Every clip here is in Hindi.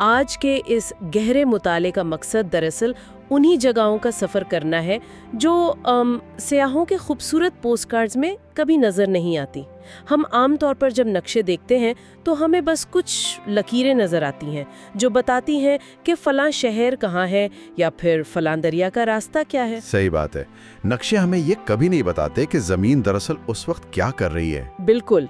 आज के इस गहरे मुताले का मकसद दरअसल उन्हीं जगहों का सफ़र करना है जो सयाहों के खूबसूरत पोस्टकार्ड्स में कभी नज़र नहीं आती। हम आम तौर पर जब नक्शे देखते हैं तो हमें बस कुछ लकीरें नज़र आती हैं जो बताती हैं कि फ़लाँ शहर कहाँ है या फिर फ़लाँ दरिया का रास्ता क्या है। सही बात है। नक्शे हमें ये कभी नहीं बताते कि ज़मीन दरअसल उस वक्त क्या कर रही है। बिल्कुल,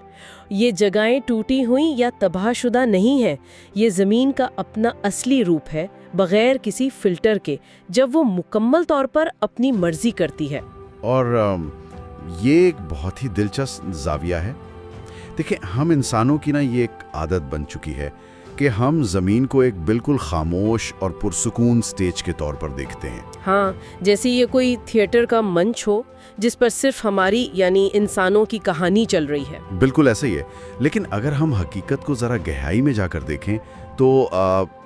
ये जगहें टूटी हुई या तबाहशुदा नहीं है। ये ज़मीन का अपना असली रूप है, बगैर किसी फिल्टर के, जब वो मुकम्मल तौर पर अपनी मर्जी करती है। और ये एक बहुत ही दिलचस्प जाविया है। देखिए, हम इंसानों की ना ये एक आदत बन चुकी है कि हम ज़मीन को एक बिल्कुल खामोश और पुरसुकून स्टेज के तौर पर देखते हैं। हाँ, जैसे ये कोई थिएटर का मंच हो जिस पर सिर्फ हमारी यानी इंसानों की कहानी चल रही है। बिल्कुल ऐसा ही है। लेकिन अगर हम हकीकत को ज़रा गहराई में जाकर देखें तो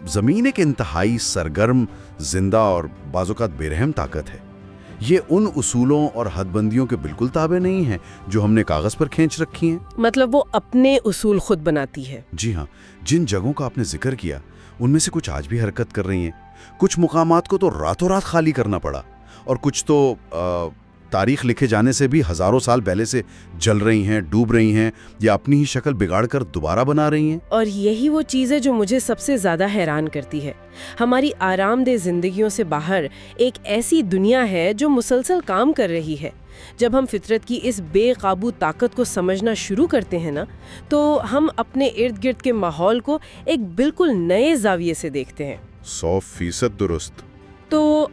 ज़मीन एक इंतहाई सरगर्म, जिंदा और बाज़ौक़ात बेरहम ताकत है। ये उन उसूलों और हदबंदियों के बिल्कुल ताबे नहीं है जो हमने कागज़ पर खींच रखी हैं। मतलब वो अपने उसूल खुद बनाती है। जी हाँ, जिन जगहों का आपने जिक्र किया उनमें से कुछ आज भी हरकत कर रही हैं। कुछ मुकामात को तो रातों रात खाली करना पड़ा और कुछ तो तारीख लिखे जाने से भी हज़ारों साल पहले से जल रही हैं, डूब रही हैं या अपनी ही शक्ल बिगाड़कर दोबारा बना रही हैं। और यही वो चीज़ है जो मुझे सबसे ज़्यादा हैरान करती है। हमारी आरामदेह जिंदगियों से बाहर एक ऐसी दुनिया है जो मुसलसल काम कर रही है। जब हम फितरत की इस बेकाबू ताकत को समझना शुरू करते हैं ना, तो हम अपने इर्द गिर्द के माहौल को एक बिल्कुल नए जाविये से देखते हैं। 100% दुरुस्त। तो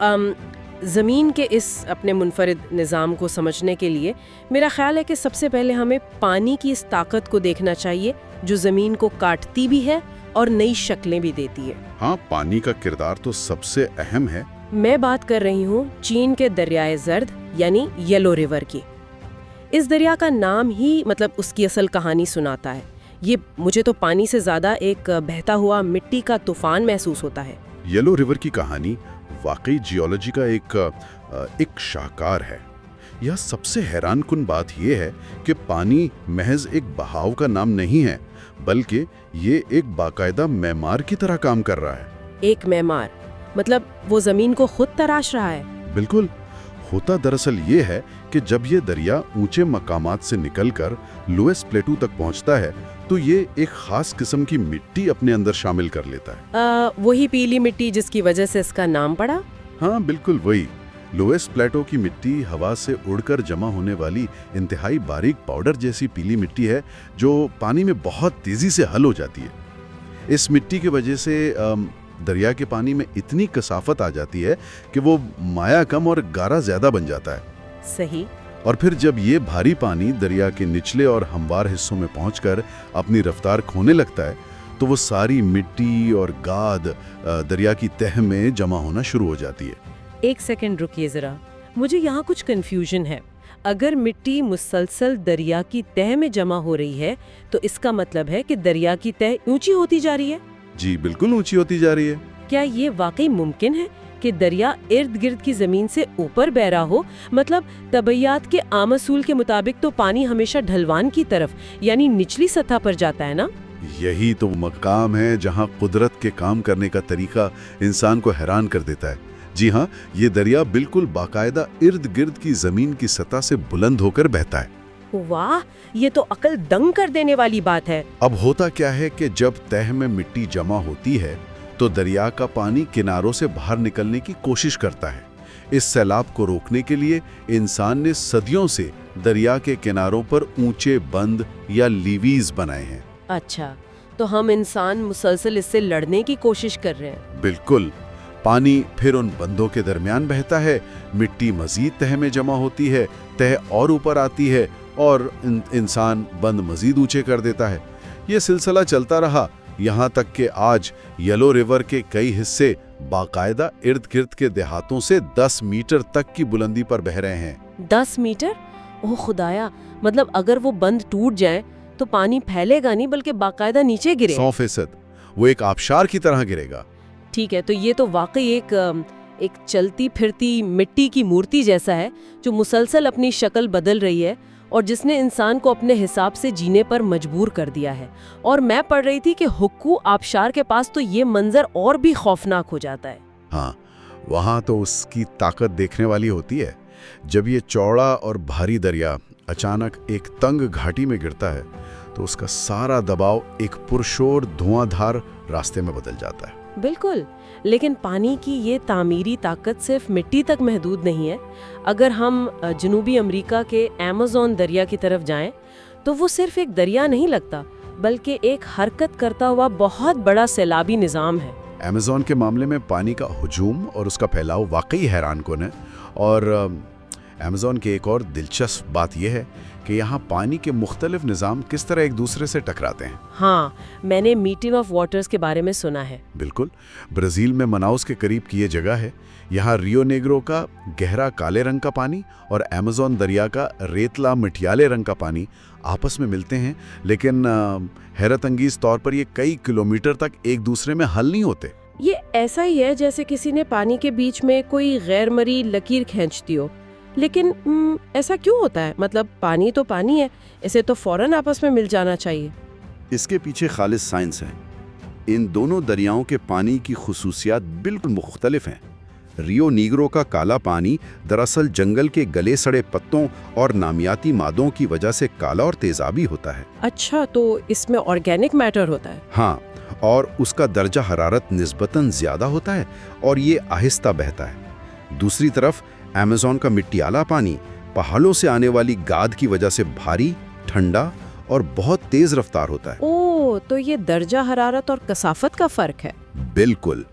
ज़मीन के इस अपने मुनफरिद निज़ाम को समझने के लिए मेरा ख्याल है कि सबसे पहले हमें पानी की इस ताकत को देखना चाहिए जो ज़मीन को काटती भी है और नई शक्लें भी देती है। हाँ, पानी का किरदार तो सबसे अहम है। मैं बात कर रही हूँ चीन के दरियाए जर्द यानी येलो रिवर की। इस दरिया का नाम ही मतलब उसकी असल कहानी सुनाता है। ये मुझे तो पानी से ज़्यादा एक बहता हुआ मिट्टी का तूफान महसूस होता है। येलो रिवर की कहानी वाकई जियोलॉजी का एक शाहकार है। यह सबसे हैरानकुन बात यह है कि पानी महज एक बहाव का नाम नहीं है, बल्कि ये एक बाकायदा मेमार की तरह काम कर रहा है। एक मेमार मतलब वो ज़मीन को खुद तराश रहा है। बिल्कुल। होता दरअसल ये है कि जब ये दरिया ऊंचे मकामात से निकलकर लोएस्ट प्लेटू तक पहुंचता है तो ये एक खास किस्म की मिट्टी अपने अंदर शामिल कर लेता है। वही पीली मिट्टी जिसकी वजह से इसका नाम पड़ा। हाँ, बिल्कुल वही। लोएस्ट प्लेटो की मिट्टी हवा से उड़कर जमा होने वाली इंतहाई बारीक पाउडर जैसी पीली मिट्टी है जो पानी में बहुत तेजी से हल हो जाती है। इस मिट्टी की वजह से दरिया के पानी में इतनी कसाफत आ जाती है कि वो माया कम और गारा ज्यादा बन जाता है। सही। और फिर जब ये भारी पानी दरिया के निचले और हमवार हिस्सों में पहुंचकर अपनी रफ्तार खोने लगता है तो वो सारी मिट्टी और गाद दरिया की तह में जमा होना शुरू हो जाती है। एक सेकंड रुकिए जरा, मुझे यहाँ कुछ कंफ्यूजन है। अगर मिट्टी मुसलसल दरिया की तह में जमा हो रही है तो इसका मतलब है कि दरिया की तह ऊंची होती जा रही है। जी बिल्कुल, ऊंची होती जा रही है। क्या ये वाकई मुमकिन है कि दरिया इर्द गिर्द की जमीन से ऊपर बह रहा हो? मतलब तबैयात के आम असूल के मुताबिक तो पानी हमेशा ढलवान की तरफ यानी निचली सतह पर जाता है ना? यही तो मकाम है जहां कुदरत के काम करने का तरीका इंसान को हैरान कर देता है। जी हाँ, ये दरिया बिल्कुल बाकायदा इर्द गिर्द की जमीन की सतह से बुलंद होकर बहता है। वाह, ये तो अकल दंग कर देने वाली बात है। अब होता क्या है कि जब तह में मिट्टी जमा होती है तो दरिया का पानी किनारों से बाहर निकलने की कोशिश करता है। इस सैलाब को रोकने के लिए इंसान ने सदियों से दरिया के किनारों पर ऊंचे बंद या लीवीज बनाए हैं। अच्छा, तो हम इंसान मुसलसल इससे लड़ने की कोशिश कर रहे हैं। बिल्कुल। पानी फिर उन बंदों के दरमियान बहता है, मिट्टी मजीद तह में जमा होती है, तह और ऊपर आती है और इंसान बंद मजीद ऊंचे कर देता है। ये सिलसिला चलता रहा यहाँ तक कि आज येलो रिवर के कई हिस्से बाकायदा इर्द गिर्द के देहातों से 10 मीटर तक की बुलंदी पर बह रहे हैं। 10 मीटर? ओह खुदाया, मतलब अगर वो बंद टूट जाए तो पानी फैलेगा नहीं बल्कि बाकायदा नीचे गिरे। 100%। वो एक आबशार की तरह गिरेगा। ठीक है, तो ये तो वाकई एक चलती फिरती मिट्टी की मूर्ति जैसा है जो मुसलसल अपनी शक्ल बदल रही है और जिसने इंसान को अपने हिसाब से जीने पर मजबूर कर दिया है। और मैं पढ़ रही थी कि हुक्कू आबशार के पास तो ये मंजर और भी खौफनाक हो जाता है। हाँ, वहाँ तो उसकी ताकत देखने वाली होती है। जब ये चौड़ा और भारी दरिया अचानक एक तंग घाटी में गिरता है तो उसका सारा दबाव एक पुरशोर धुआंधार रास्ते में बदल जाता है। बिल्कुल, लेकिन पानी की ये तामीरी ताकत सिर्फ मिट्टी तक महदूद नहीं है। अगर हम जनूबी अमेरिका के अमेज़न दरिया की तरफ जाएं, तो वो सिर्फ एक दरिया नहीं लगता, बल्कि एक हरकत करता हुआ बहुत बड़ा सैलाबी निज़ाम है। अमेज़न के मामले में पानी का हुजूम और उसका फैलाव वाकई हैरानकुन है। और अमेज़न की एक और दिलचस्प बात यह है कि यहाँ पानी के मुख्तलिफ निज़ाम किस तरह एक दूसरे से टकराते हैं। हाँ, मैंने मीटिंग ऑफ वाटर्स के बारे में सुना है। बिल्कुल, ब्राज़ील में मनाउस के करीब की ये जगह है। यहाँ रियो नेग्रो का गहरा काले रंग का पानी और अमेज़न दरिया का रेतला मटियाले रंग का पानी आपस में मिलते हैं, लेकिन हैरत अंगेज तौर पर ये कई किलोमीटर तक एक दूसरे में हल नहीं होते। ये ऐसा ही है जैसे किसी ने पानी के बीच में कोई गैर मरी लकीर खींच दी हो। लेकिन ऐसा क्यों होता है? मतलब पानी तो पानी है, इसे तो फौरन आपस में मिल जाना चाहिए। इसके पीछे खालिस साइंस है। इन दोनों दरियाओं के पानी की खुसूसियात बिल्कुल मुख्तलिफ हैं। रियो नीग्रो का काला पानी दरअसल जंगल के गले सड़े पत्तों और नामियाती मादों की वजह से काला और तेजाबी होता है। अच्छा, तो इसमें ऑर्गेनिक मैटर होता है? हाँ, और उसका दर्जा हरारत निस्बतन ज्यादा होता है और ये आहिस्ता बहता है। दूसरी तरफ अमेज़न का मिट्टियाला पानी पहाड़ों से आने वाली गाद की वजह से भारी, ठंडा और बहुत तेज रफ्तार होता है। ओह, तो ये दर्जा हरारत और कसाफत का फर्क है। बिल्कुल,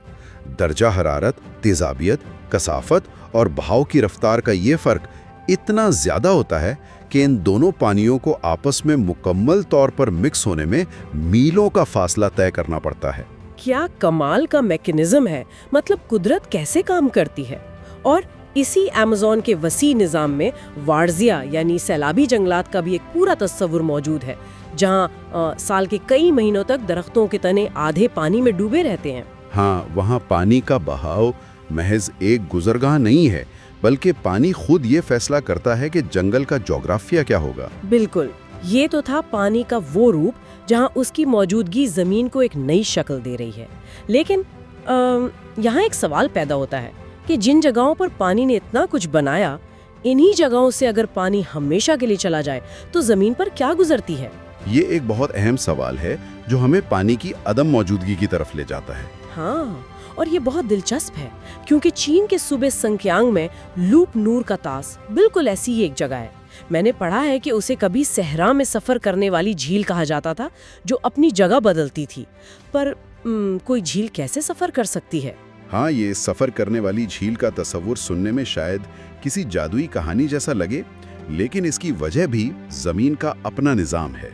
दर्जा हरारत, तेजाबियत, कसाफत और बहाव की रफ्तार का ये फर्क इतना ज्यादा होता है कि इन दोनों पानियों को आपस में मुकम्मल तौर पर मिक्स होने में मीलों का फासला तय करना पड़ता है। क्या कमाल का मैकेनिज्म है! मतलब कुदरत कैसे काम करती है। और इसी अमेज़न के वसी निज़ाम में वार्जिया यानी सैलाबी जंगलात का भी एक पूरा तस्वुर मौजूद है, जहाँ साल के कई महीनों तक दरख्तों के तने आधे पानी में डूबे रहते हैं। हाँ, वहाँ पानी का बहाव महज एक गुजरगाह नहीं है, बल्कि पानी खुद ये फैसला करता है कि जंगल का जोग्राफिया क्या होगा। बिल्कुल, ये तो था पानी का वो रूप जहाँ उसकी मौजूदगी जमीन को एक नई शक्ल दे रही है। लेकिन यहाँ एक सवाल पैदा होता है कि जिन जगहों पर पानी ने इतना कुछ बनाया, इन्हीं जगहों से अगर पानी हमेशा के लिए चला जाए तो जमीन पर क्या गुजरती है? ये एक बहुत अहम सवाल है जो हमें पानी की अदम मौजूदगी की तरफ ले जाता है। हाँ, और ये बहुत दिलचस्प है क्योंकि चीन के सूबे संक्यांग में लूप नूर का तास बिल्कुल ऐसी ही एक जगह है। मैंने पढ़ा है कि उसे कभी सहरा में सफर करने वाली झील कहा जाता था, जो अपनी जगह बदलती थी। पर कोई झील कैसे सफर कर सकती है? हाँ, ये सफर करने वाली झील का तस्वुर सुनने में शायद किसी जादुई कहानी जैसा लगे, लेकिन इसकी वजह भी जमीन का अपना निजाम है।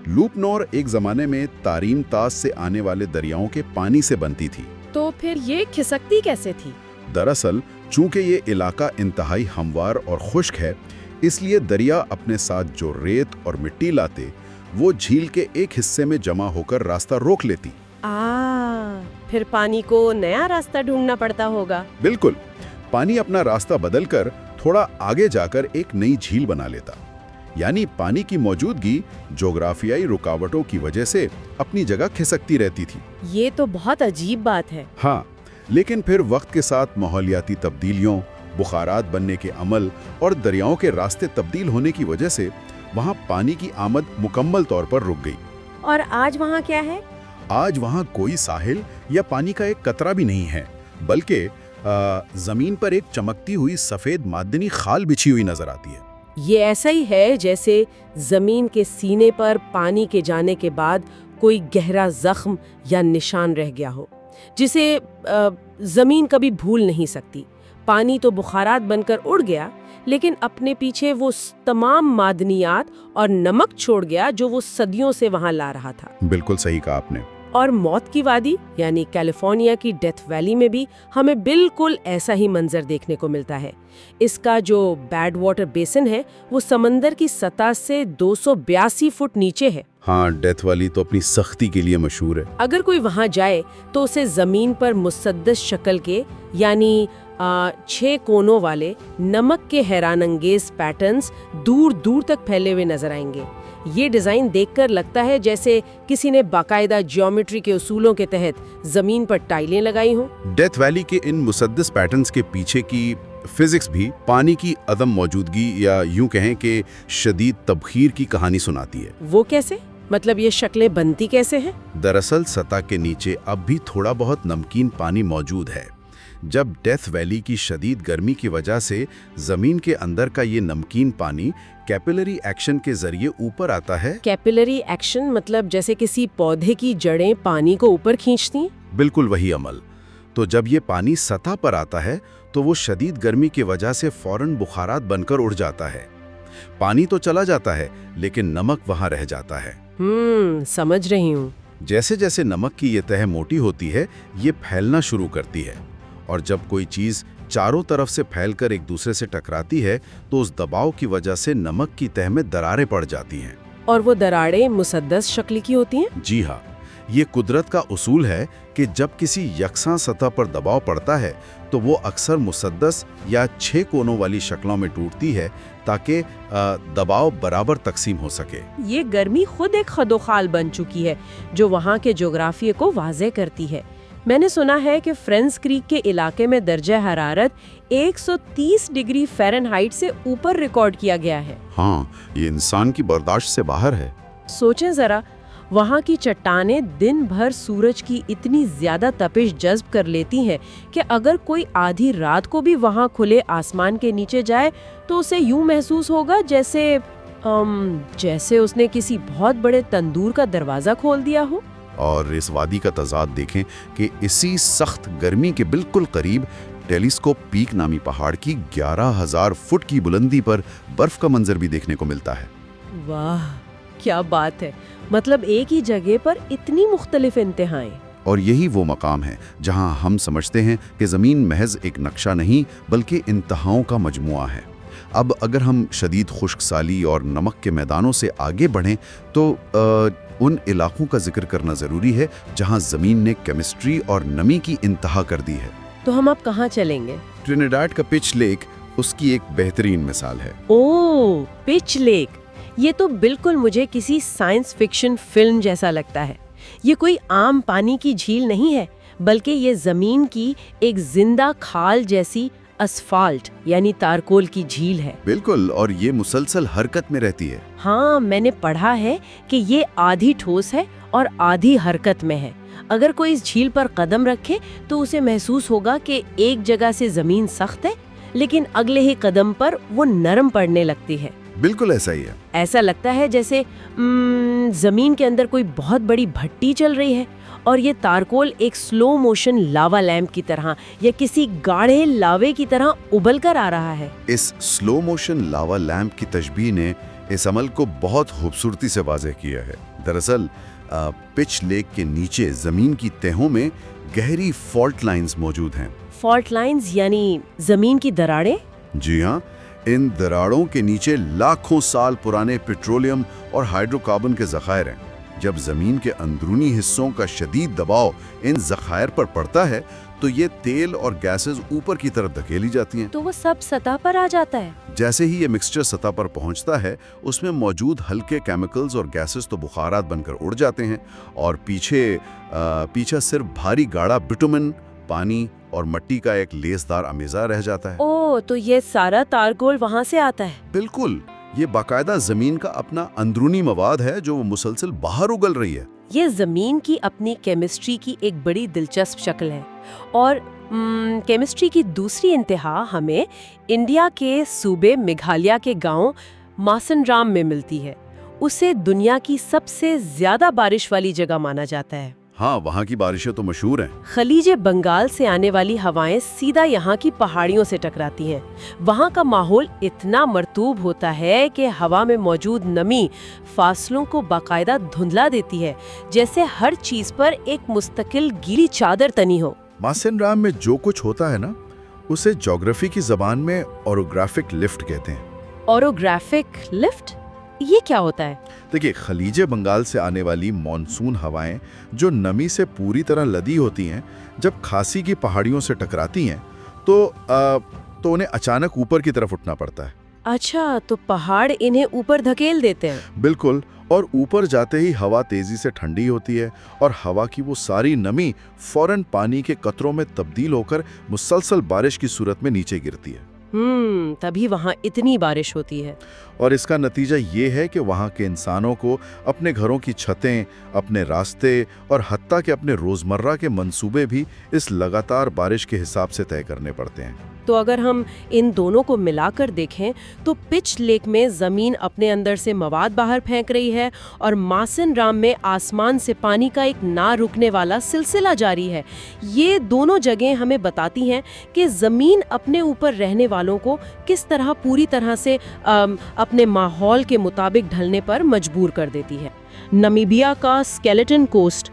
लूप नूर एक जमाने में तारीम तास से आने वाले दरियाओं के पानी से बनती थी। तो फिर ये खिसकती कैसे थी? दरअसल चूंकि ये इलाका इंतहाई हमवार और खुश्क है, इसलिए दरिया अपने साथ जो रेत और मिट्टी लाते, वो झील के एक हिस्से में जमा होकर रास्ता रोक लेती। फिर पानी को नया रास्ता ढूंढना पड़ता होगा। बिल्कुल, पानी अपना रास्ता बदलकर थोड़ा आगे जाकर एक नई झील बना लेता। यानी पानी की मौजूदगी जोग्राफियाई रुकावटों की वजह से अपनी जगह खिसकती रहती थी। ये तो बहुत अजीब बात है। हाँ, लेकिन फिर वक्त के साथ माहौलियाती तब्दीलियों, बुखारात बनने के अमल और दरियाओं के रास्ते तब्दील होने की वजह से वहाँ पानी की आमद मुकम्मल तौर पर रुक गई। और आज वहाँ क्या है? आज वहाँ कोई साहिल या पानी का एक कतरा भी नहीं है, बल्कि जमीन पर एक चमकती हुई सफेद मादनी खाल बिछी हुई नजर आती है। ये ऐसा ही है जैसे जमीन के सीने पर पानी के जाने के बाद कोई गहरा जख्म या निशान रह गया हो, जिसे जमीन कभी भूल नहीं सकती। पानी तो बुखारात बनकर उड़ गया, लेकिन अपने पीछे वो तमाम मादनियात और नमक छोड़ गया जो वो सदियों से वहां ला रहा था। बिल्कुल सही कहा आपने। और मौत की वादी यानी कैलिफोर्निया की डेथ वैली में भी हमें बिल्कुल ऐसा ही मंजर देखने को मिलता है। इसका जो बैड वाटर बेसिन है वो समंदर की सतह से 282 फुट नीचे है। हाँ, डेथ वैली तो अपनी सख्ती के लिए मशहूर है। अगर कोई वहां जाए तो उसे जमीन पर मुसद्दस शक्ल के यानी 6 कोनों वाले नमक के हैरानंगेज पैटर्न्स दूर दूर तक फैले हुए नजर आएंगे। ये डिजाइन देखकर लगता है जैसे किसी ने बाकायदा ज्योमेट्री के उसूलों के तहत जमीन पर टाइलें लगाई हों। डेथ वैली के इन मुसद्दस पैटर्न्स के पीछे की फिजिक्स भी पानी की अदम मौजूदगी या यूं कहें कि शदीद तबखीर की कहानी सुनाती है। वो कैसे? मतलब ये शक्लें बनती कैसे हैं? दरअसल सतह के नीचे अब भी थोड़ा बहुत नमकीन पानी मौजूद है। जब डेथ वैली की शदीद गर्मी की वजह से जमीन के अंदर का ये नमकीन पानी कैपिलरी एक्शन के जरिए ऊपर आता है। कैपिलरी एक्शन मतलब जैसे किसी पौधे की जड़ें पानी को ऊपर खींचती? बिल्कुल वही अमल। तो जब ये पानी सतह पर आता है तो वो शदीद गर्मी की वजह से फौरन बुखारात बनकर उड़ जाता है। पानी तो चला जाता है लेकिन नमक वहां रह जाता है। समझ रही हूँ। जैसे जैसे नमक की ये तह मोटी होती है ये फैलना शुरू करती है, और जब कोई चीज चारों तरफ से फैलकर एक दूसरे से टकराती है तो उस दबाव की वजह से नमक की तह में दरारें पड़ जाती हैं। और वो दरारें मुसद्दस शक्ल की होती हैं? जी हाँ, ये कुदरत का उसूल है कि जब किसी यकसां सतह पर दबाव पड़ता है तो वो अक्सर मुसद्दस या 6 कोनों वाली शक्लों में टूटती है ताकि दबाव बराबर तकसीम हो सके। ये गर्मी खुद एक खदोखाल बन चुकी है जो वहाँ के जोग्राफिये को वाज़ेह करती है। मैंने सुना है कि फ्रेंड्स क्रीक के इलाके में दर्जा हरारत 130 डिग्री फ़ारेनहाइट से ऊपर रिकॉर्ड किया गया है। हाँ, ये इंसान की बर्दाश्त से बाहर है। सोचें ज़रा, वहाँ की चट्टानें दिन भर सूरज की इतनी ज्यादा तपिश जज्ब कर लेती हैं कि अगर कोई आधी रात को भी वहाँ खुले आसमान के नीचे जाए तो उसे यूं महसूस होगा जैसे उसने किसी बहुत बड़े तंदूर का दरवाजा खोल दिया हो। और इस वादी का तजाद देखें कि इसी सख्त गर्मी के बिल्कुल करीब टेलीस्कोप पीक नामी पहाड़ की 11,000 फुट की बुलंदी पर बर्फ का मंजर भी देखने को मिलता है। वाह, क्या बात है! मतलब एक ही जगह पर इतनी मुख्तलिफ इंतहाएं। और यही वो मकाम है जहां हम समझते हैं कि ज़मीन महज एक नक्शा नहीं बल्कि इंतहाओं का मजमुआ है। अब अगर हम शदीद खुश्कसाली और नमक के मैदानों से आगे बढ़ें तो उन इलाकों का जिक्र करना ज़रूरी है जहां ज़मीन ने केमिस्ट्री और नमी की इंतहा कर दी है। तो हम अब कहाँ चलेंगे? ट्रिनिडाड का पिच लेक उसकी एक बेहतरीन मिसाल है। ओह, पिच लेक! ये तो बिल्कुल मुझे किसी साइंस फिक्शन फिल्म जैसा लगता है। ये कोई आम पानी की झील नहीं है, बल्कि ये जमीन की एक जिंदा खाल जैसी असफाल्ट यानी तारकोल की झील है। बिल्कुल, और ये मुसलसल हरकत में रहती है। हाँ, मैंने पढ़ा है कि ये आधी ठोस है और आधी हरकत में है। अगर कोई इस झील पर कदम रखे तो उसे महसूस होगा कि एक जगह से जमीन सख्त है लेकिन अगले ही कदम पर वो नरम पड़ने लगती है। बिल्कुल ऐसा ही है। ऐसा लगता है जैसे जमीन के अंदर कोई बहुत बड़ी भट्टी चल रही है और ये तारकोल एक स्लो मोशन लावा लैंप की तरह या किसी गाढ़े लावे की तरह उबल कर आ रहा है। इस स्लो मोशन लावा लैंप की तशबीह ने इस अमल को बहुत खूबसूरती से वाज़ेह किया है। दरअसल पिच लेक के नीचे जमीन की तहों में गहरी फॉल्ट लाइंस मौजूद हैं। फॉल्ट लाइंस यानी जमीन की दरारें? जी हाँ, इन दरारों के नीचे लाखों साल पुराने पेट्रोलियम और हाइड्रोकार्बन के ज़खायर हैं। जब जमीन के अंदरूनी हिस्सों का शदीद दबाव इन ज़खायर पर पड़ता है तो ये तेल और गैसेस ऊपर की तरफ धकेली जाती हैं। तो वो सब सतह पर आ जाता है। जैसे ही ये मिक्सचर सतह पर पहुंचता है उसमें मौजूद हल्के केमिकल्स और गैसेस तो बुखारात बनकर उड़ जाते हैं और पीछे सिर्फ भारी गाढ़ा बिटुमिन, पानी और मिट्टी का एक लेसदार अमेज़ा रह जाता है। ओह, तो ये सारा तारकोल वहाँ से आता है? बिल्कुल, ये बाकायदा जमीन का अपना अंदरूनी मवाद है जो मुसलसल बाहर उगल रही है। ये जमीन की अपनी केमिस्ट्री की एक बड़ी दिलचस्प शक्ल है। और केमिस्ट्री की दूसरी इंतहा हमें इंडिया के सूबे मेघालय के गांव मासनराम में मिलती है। उसे दुनिया की सबसे ज्यादा बारिश वाली जगह माना जाता है। हाँ, वहाँ की बारिशें तो मशहूर हैं। खलीजे बंगाल से आने वाली हवाएं सीधा यहाँ की पहाड़ियों से टकराती हैं। वहाँ का माहौल इतना मरतूब होता है कि हवा में मौजूद नमी फासलों को बाकायदा धुंधला देती है, जैसे हर चीज पर एक मुस्तकिल गीली चादर तनी हो। मासेनराम में जो कुछ होता है ना, उसे ज्योग्राफी की जबान में ओरोग्राफिक लिफ्ट कहते हैं। Orographic lift? ये क्या होता है? देखिए, खलीजे बंगाल से आने वाली मॉनसून हवाएं जो नमी से पूरी तरह लदी होती हैं, जब खासी की पहाड़ियों से टकराती हैं तो उन्हें अचानक ऊपर की तरफ उठना पड़ता है। अच्छा, तो पहाड़ इन्हें ऊपर धकेल देते हैं। बिल्कुल, और ऊपर जाते ही हवा तेजी से ठंडी होती है और हवा की वो सारी नमी फौरन पानी के कतरों में तब्दील होकर मुसलसल बारिश की सूरत में नीचे गिरती है। तभी वहाँ इतनी बारिश होती है। और इसका नतीजा ये है कि वहाँ के इंसानों को अपने घरों की छतें, अपने रास्ते और हत्ता के अपने रोज़मर्रा के मंसूबे भी इस लगातार बारिश के हिसाब से तय करने पड़ते हैं। तो अगर हम इन दोनों को मिलाकर देखें तो पिच लेक में ज़मीन अपने अंदर से मवाद बाहर फेंक रही है और मासिन राम में आसमान से पानी का एक ना रुकने वाला सिलसिला जारी है। ये दोनों जगह हमें बताती हैं कि ज़मीन अपने ऊपर रहने वालों को किस तरह पूरी तरह से अपने माहौल के मुताबिक ढलने पर मजबूर कर देती है। नमीबिया का स्केलेटन कोस्ट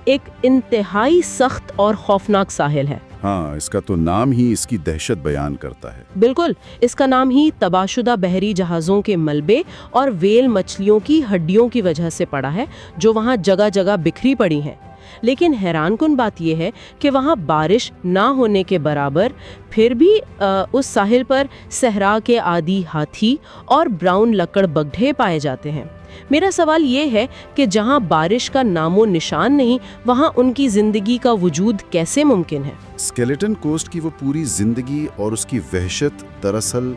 एक इंतहाई सख्त और खौफनाक साहिल है। हाँ, इसका तो नाम ही इसकी दहशत बयान करता है। बिल्कुल, इसका नाम ही तबाशुदा बहरी जहाज़ों के मलबे और व्हेल मछलियों की हड्डियों की वजह से पड़ा है, जो वहाँ जगह जगह बिखरी पड़ी हैं। लेकिन हैरानकुन बात यह है कि वहाँ बारिश ना होने के बराबर फिर भी उस साहिल पर सहरा के आदि हाथी और ब्राउन लकड़ बगढे पाए जाते हैं। मेरा सवाल ये है कि जहाँ बारिश का नामो निशान नहीं, वहाँ उनकी जिंदगी का वजूद कैसे मुमकिन है? स्केलेटन कोस्ट की वो पूरी जिंदगी और उसकी वहशत दरअसल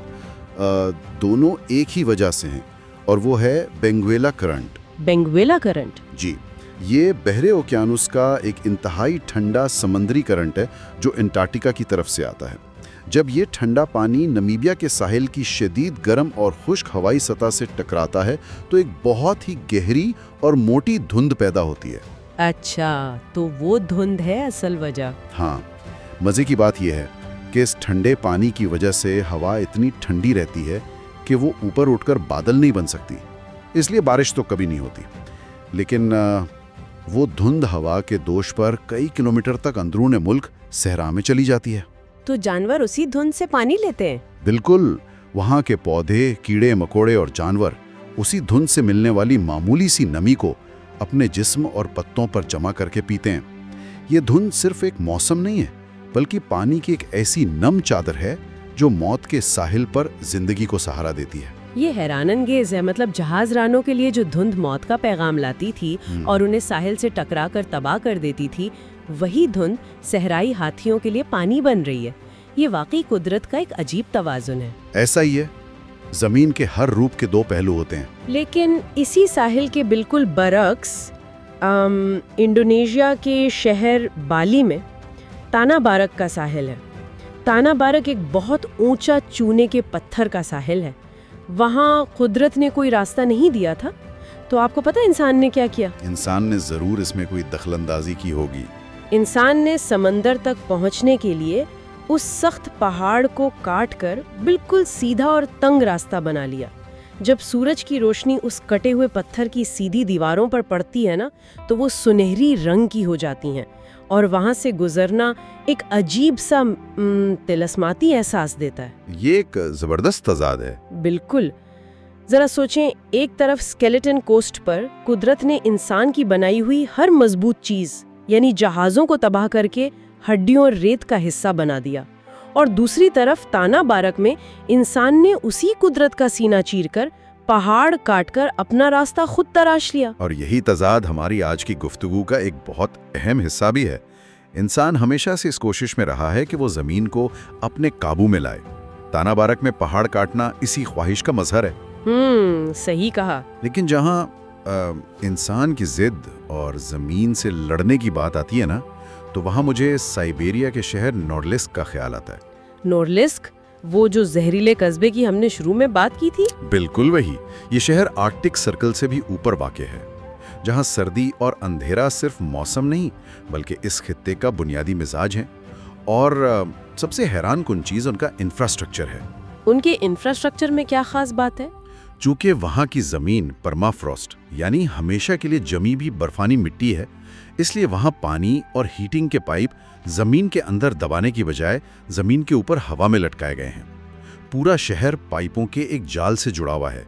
दोनों एक ही वजह से हैं, और वो है बेंगुएला करंट। Benguela current? जी, ये बहरे ओकियानुस का एक इंतहाई ठंडा समंदरी करंट है जो अंटार्कटिका की तरफ से आता है। जब ये ठंडा पानी नमीबिया के साहिल की शदीद गर्म और खुश्क हवाई सतह से टकराता है तो एक बहुत ही गहरी और मोटी धुंध पैदा होती है। अच्छा, तो वो धुंध है असल वजह। हाँ, मज़े की बात यह है कि इस ठंडे पानी की वजह से हवा इतनी ठंडी रहती है कि वो ऊपर उठकर बादल नहीं बन सकती, इसलिए बारिश तो कभी नहीं होती। लेकिन वो धुंध हवा के दोष पर कई किलोमीटर तक अंदरूने मुल्क सहरा में चली जाती है। तो जानवर उसी धुंध से पानी लेते हैं? बिल्कुल, वहाँ के पौधे, कीड़े मकोड़े और जानवर उसी धुंध से मिलने वाली मामूली सी नमी को अपने जिस्म और पत्तों पर जमा करके पीते हैं। ये धुंध सिर्फ एक मौसम नहीं है, बल्कि पानी की एक ऐसी नम चादर है जो मौत के साहिल पर जिंदगी को सहारा देती है। ये हैरानंगेज है। मतलब जहाज रानों के लिए जो धुंध मौत का पैगाम लाती थी और उन्हें साहिल से टकरा कर तबाह कर देती थी, वही धुंध सहराई हाथियों के लिए पानी बन रही है। ये वाकई कुदरत का एक अजीब तवाजुन है। ऐसा ही है, जमीन के हर रूप के दो पहलू होते हैं। लेकिन इसी साहिल के बिल्कुल बरक्स इंडोनेशिया के शहर बाली में ताना बारक का साहिल है। ताना बारक एक बहुत ऊंचा चूने के पत्थर का साहिल है। वहाँ कुदरत ने कोई रास्ता नहीं दिया था, तो आपको पता है इंसान ने क्या किया? इंसान ने जरूर इसमें कोई दखलंदाजी की होगी। इंसान ने समंदर तक पहुँचने के लिए उस सख्त पहाड़ को काटकर बिल्कुल सीधा और तंग रास्ता बना लिया। जब सूरज की रोशनी उस कटे हुए पत्थर की सीधी दीवारों पर पड़ती है ना, तो वो सुनहरी रंग की हो जाती हैं और वहाँ से गुजरना एक अजीब सा तिलस्माती एहसास देता है। ये एक जबरदस्त तजाद है। बिल्कुल, जरा सोचें, एक तरफ स्केलेटन कोस्ट पर कुदरत ने इंसान की बनाई हुई हर मजबूत चीज यानी जहाजों को तबाह करके हड्डियों और रेत का हिस्सा बना दिया, और दूसरी तरफ ताना बारक में इंसान ने उसी कुदरत का सीना चीरकर पहाड़ काटकर अपना रास्ता खुद तराश लिया। और यही तजाद हमारी आज की गुफ्तगू का एक बहुत अहम हिस्सा भी है। इंसान हमेशा से इस कोशिश में रहा है कि वो जमीन को अपने काबू में लाए। ताना बारक में पहाड़ काटना इसी ख्वाहिश का मजहर है। सही कहा। लेकिन जहाँ इंसान की जिद और जमीन से लड़ने की बात आती है ना, तो वहाँ मुझे साइबेरिया के शहर नोर्लिस्क का ख्याल आता है। नोर्लिस्क, वो जो जहरीले कस्बे की हमने शुरू में बात की थी? बिल्कुल वही। ये शहर आर्कटिक सर्कल से भी ऊपर वाक़े है, जहाँ सर्दी और अंधेरा सिर्फ मौसम नहीं बल्कि इस खित्ते का बुनियादी मिजाज है। और सबसे हैरानकुन चीज़ उनका इंफ्रास्ट्रक्चर है। उनके इंफ्रास्ट्रक्चर में क्या खास बात है? चूँकि वहाँ की ज़मीन परमाफ्रॉस्ट यानी हमेशा के लिए जमी भी बर्फानी मिट्टी है, इसलिए वहाँ पानी और हीटिंग के पाइप ज़मीन के अंदर दबाने की बजाय ज़मीन के ऊपर हवा में लटकाए गए हैं। पूरा शहर पाइपों के एक जाल से जुड़ा हुआ है,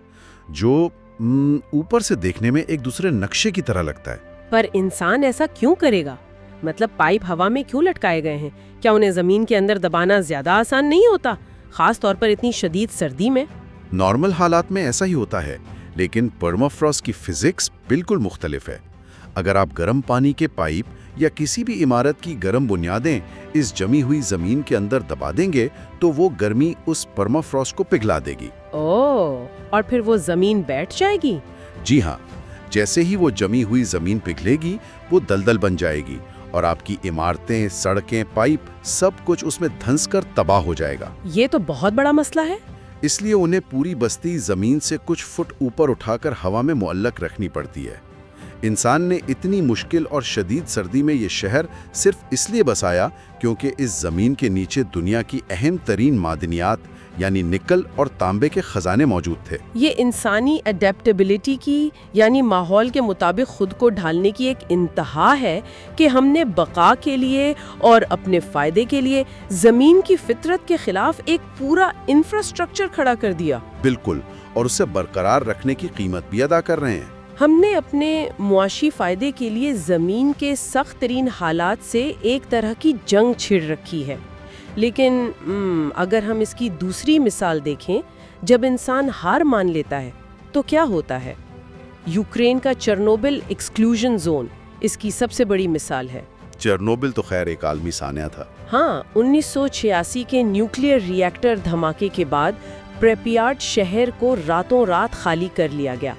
जो ऊपर से देखने में एक दूसरे नक्शे की तरह लगता है। पर इंसान ऐसा क्यों करेगा? मतलब पाइप हवा में क्यों लटकाए गए हैं? क्या उन्हें जमीन के अंदर दबाना ज्यादा आसान नहीं होता, खास तौर पर इतनी शदीद सर्दी में? नॉर्मल हालात में ऐसा ही होता है, लेकिन परमाफ्रॉस्ट की फिजिक्स बिल्कुल मुख्तलिफ है। अगर आप गर्म पानी के पाइप या किसी भी इमारत की गर्म बुनियादें इस जमी हुई जमीन के अंदर दबा देंगे तो वो गर्मी उस परमाफ्रॉस्ट को पिघला देगी। ओह, और फिर वो जमीन बैठ जाएगी? जी हाँ, जैसे ही वो जमी हुई जमीन पिघलेगी वो दलदल बन जाएगी और आपकी इमारतें, सड़कें, पाइप सब कुछ उसमें धंस कर तबाह हो जाएगा। ये तो बहुत बड़ा मसला है। इसलिए उन्हें पूरी बस्ती जमीन से कुछ फुट ऊपर उठाकर हवा में मुअल्लक रखनी पड़ती है। इंसान ने इतनी मुश्किल और शदीद सर्दी में ये शहर सिर्फ इसलिए बसाया क्योंकि इस जमीन के नीचे दुनिया की अहम तरीन मादनियात यानी निकल और तांबे के खजाने मौजूद थे। ये इंसानी अडेप्टेबिलिटी की यानी माहौल के मुताबिक खुद को ढालने की एक इंतहा है कि हमने बका के लिए और अपने फायदे के लिए जमीन की फितरत के खिलाफ एक पूरा इंफ्रास्ट्रक्चर खड़ा कर दिया। बिल्कुल, और उसे बरकरार रखने की कीमत भी अदा कर रहे हैं। हमने अपने मुआशी फायदे के लिए जमीन के सख्त तरीन हालात से एक तरह की जंग छिड़ रखी है। लेकिन अगर हम इसकी दूसरी मिसाल देखें, जब इंसान हार मान लेता है तो क्या होता है? यूक्रेन का चेरनोबिल एक्सक्लूजन जोन इसकी सबसे बड़ी मिसाल है। चेरनोबिल तो खैर एक आलमी सान्या था। हाँ, 1986 के न्यूक्लियर रिएक्टर धमाके के बाद प्रेपियाट शहर को रातों रात खाली कर लिया गया।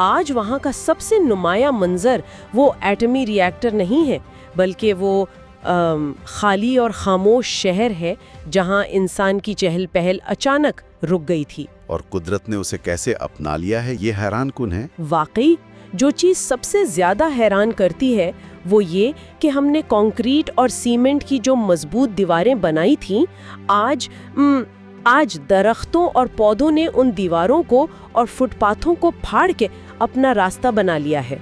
आज वहाँ का सबसे नुमाया मंजर वो एटमी रिएक्टर नहीं है, बल्कि वो खाली और खामोश शहर है जहां इंसान की चहल पहल अचानक रुक गई थी। और कुदरत ने उसे कैसे अपना लिया है, ये हैरानकुन है। वाकई जो चीज सबसे ज्यादा हैरान करती है वो ये कि हमने कंक्रीट और सीमेंट की जो मजबूत दीवारें बनाई थीं, आज दरख्तों और पौधों ने उन दीवारों को और फुटपाथों को फाड़ के अपना रास्ता बना लिया है।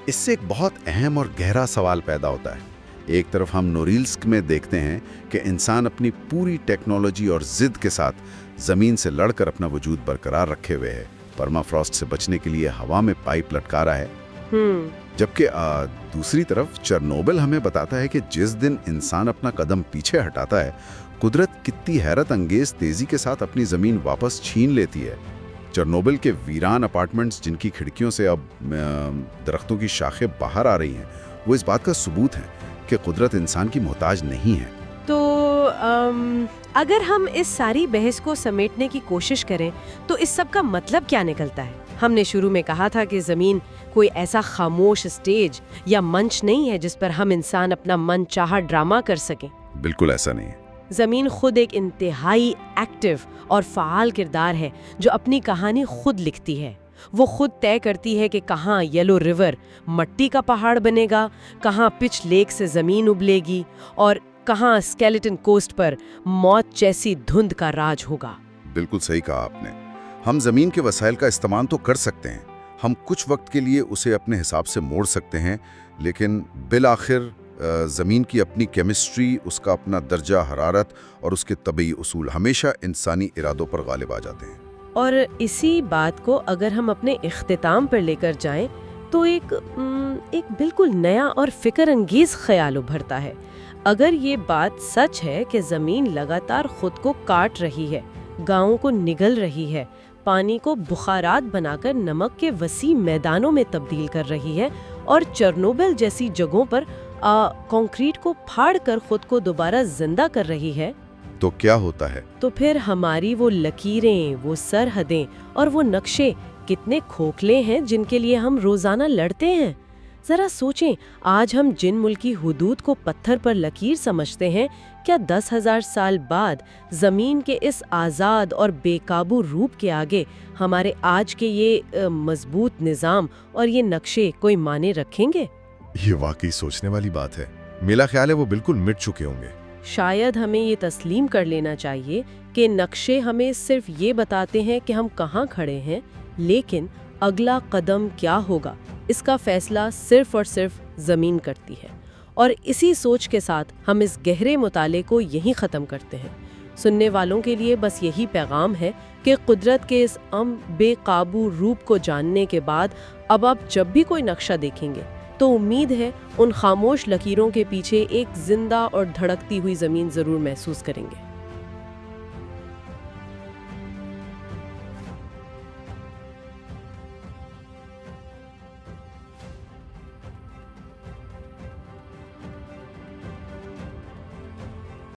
इससे एक बहुत अहम और गहरा सवाल पैदा होता है। एक तरफ हम नोरिल्स्क में देखते हैं कि इंसान अपनी पूरी टेक्नोलॉजी और जिद के साथ जमीन से लड़कर अपना वजूद बरकरार रखे हुए है, परमाफ्रॉस्ट से बचने के लिए हवा में पाइप लटका रहा है। जबकि दूसरी तरफ चेरनोबिल हमें बताता है कि जिस दिन इंसान अपना कदम पीछे हटाता है, कुदरत कितनी हैरत अंगेज तेजी के साथ अपनी जमीन वापस छीन लेती है। चेरनोबिल के वीरान अपार्टमेंट्स जिनकी खिड़कियों से अब दरख्तों की शाखें बाहर आ रही हैं, वो इस बात का सबूत है कि कुदरत इंसान की मोहताज नहीं है। तो अगर हम इस सारी बहस को समेटने की कोशिश करें तो इस सब का मतलब क्या निकलता है? हमने शुरू में कहा था कि ज़मीन कोई ऐसा खामोश स्टेज या मंच नहीं है जिस पर हम इंसान अपना मन चाहा ड्रामा कर सकें। बिल्कुल ऐसा नहीं है। ज़मीन खुद एक इंतहाई एक्टिव और फ़ाल किरदार है जो अपनी कहानी खुद लिखती है। वो खुद तय करती है कि कहाँ येलो रिवर मट्टी का पहाड़ बनेगा, कहाँ पिच लेक से ज़मीन उबलेगी और कहाँ स्केलेटन कोस्ट पर मौत जैसी धुंध का राज होगा। बिल्कुल सही कहा आपने। हम ज़मीन के वसाइल का इस्तेमाल तो कर सकते हैं, हम कुछ वक्त के लिए उसे अपने हिसाब से मोड़ सकते हैं, लेकिन बिल आखिर ज़मीन की अपनी केमिस्ट्री, उसका अपना दर्जा हरारत और उसके तबई उसूल हमेशा इंसानी इरादों पर गालिब आ जाते हैं। और इसी बात को अगर हम अपने इख्तिताम पर लेकर जाएं तो एक बिल्कुल नया और फिक्र अंगेज़ ख्याल उभरता है। अगर ये बात सच है कि ज़मीन लगातार खुद को काट रही है, गाँवों को निगल रही है, पानी को बुखारात बनाकर नमक के वसी मैदानों में तब्दील कर रही है और चेरनोबिल जैसी जगहों पर कंक्रीट को फाड़ कर खुद को दोबारा जिंदा कर रही है, तो क्या होता है? तो फिर हमारी वो लकीरें, वो सरहदें और वो नक्शे कितने खोखले हैं जिनके लिए हम रोजाना लड़ते हैं। जरा सोचें, आज हम जिन मुल्की हुदूद को पत्थर पर लकीर समझते हैं, क्या 10,000 साल बाद जमीन के इस आज़ाद और बेकाबू रूप के आगे हमारे आज के ये मजबूत निज़ाम और ये नक्शे कोई माने रखेंगे? ये वाकई सोचने वाली बात है। मेरा ख्याल है वो बिल्कुल मिट चुके होंगे। शायद हमें ये तस्लीम कर लेना चाहिए कि नक्शे हमें सिर्फ ये बताते हैं कि हम कहाँ खड़े हैं, लेकिन अगला कदम क्या होगा इसका फैसला सिर्फ और सिर्फ ज़मीन करती है। और इसी सोच के साथ हम इस गहरे मुताले को यहीं ख़त्म करते हैं। सुनने वालों के लिए बस यही पैगाम है कि कुदरत के इस बेकाबू रूप को जानने के बाद अब आप जब भी कोई नक्शा देखेंगे तो उम्मीद है उन खामोश लकीरों के पीछे एक जिंदा और धड़कती हुई ज़मीन ज़रूर महसूस करेंगे।